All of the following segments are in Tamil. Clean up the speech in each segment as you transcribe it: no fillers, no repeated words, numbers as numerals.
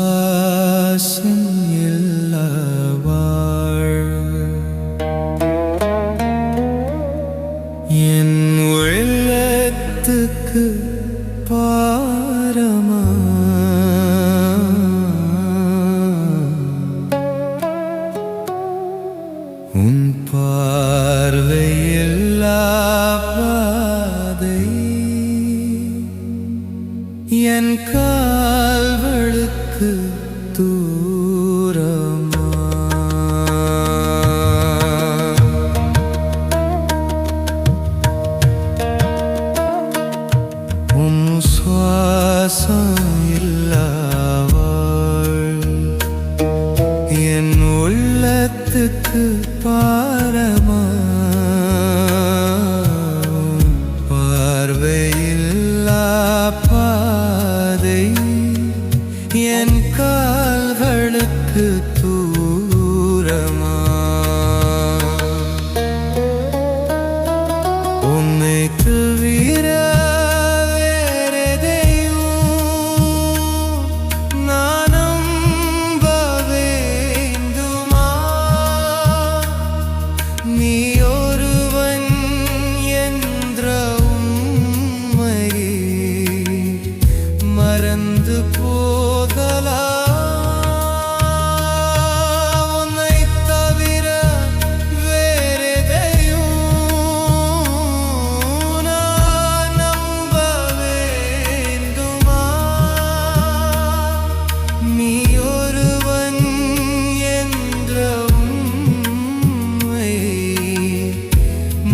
சுவாசம் எல்லாவாழ் என் உள்ளத்துக்கு பாரமா உன் பார்வையில்லா பாதை என் கால்களுக்கு தூரமா உன் சுவாசம் இல்லாவாள் என் உள்ளத்துக்கு பாரமா பார்வையில்லா பாதை என் கால்களுக்கு தூரமா உன்னை தவிர வேறெதையும் நான் நம்ப வேண்டுமா? நீ ஒருவன் என்ற உண்மையை மறந்து போகலாம்.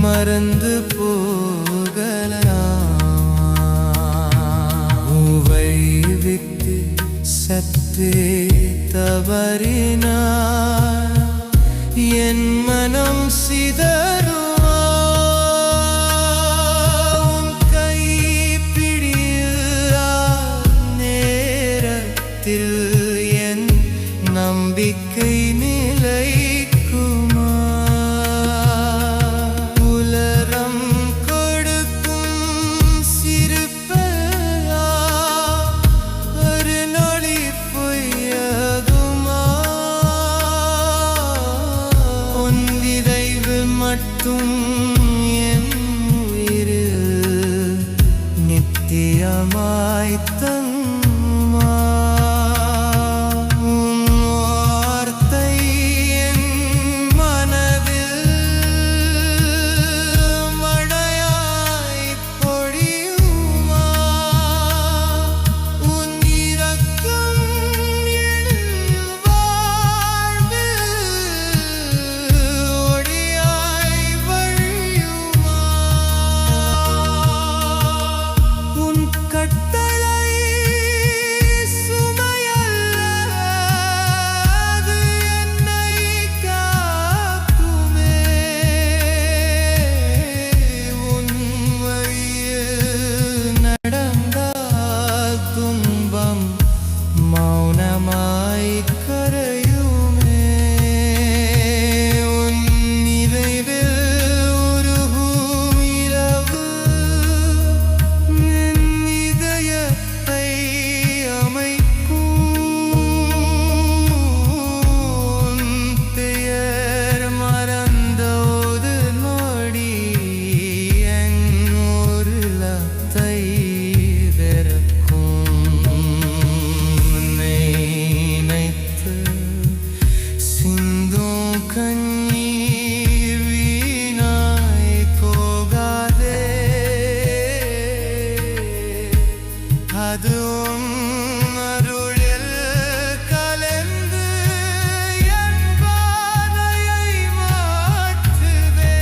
மறந்து போகலாம். உவை விட்டு சற்றே தவறினார் என் மனம் சிதறுமா? உன் கைப்பிடியார் நேரத்தில் என் நம்பிக்கை நிலைக்குமா? மட்டும் என் உயிரில் நித்தியமாய் தங்குமா? உன் வார்த்தை என் மனதில் மழையாய் பொழியுமா? உன் இரக்கம் என் மௌனமாய் கரையுமே. உன் நினைவில் உருகும் இரவு என் இதயத்தை அமைக்கும். உன் பெயர் மறந்த ஒரு நொடி என் உள்ளத்தை கண்ணீர் வீணாய் போகாதே. அது அருளில் கலந்து என் பாதையை மாற்றுவே.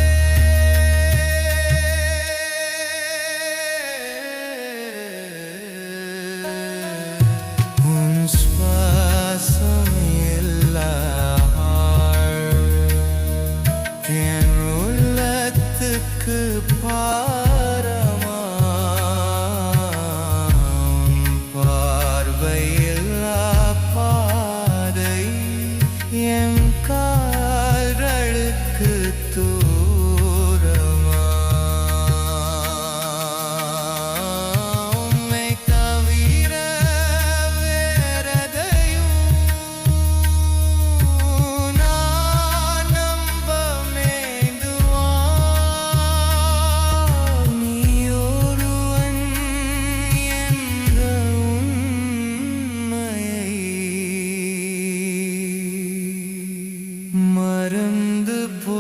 உன் சுவாசம் என் உள்ளத்துக்கு பாரமா பறந்து போ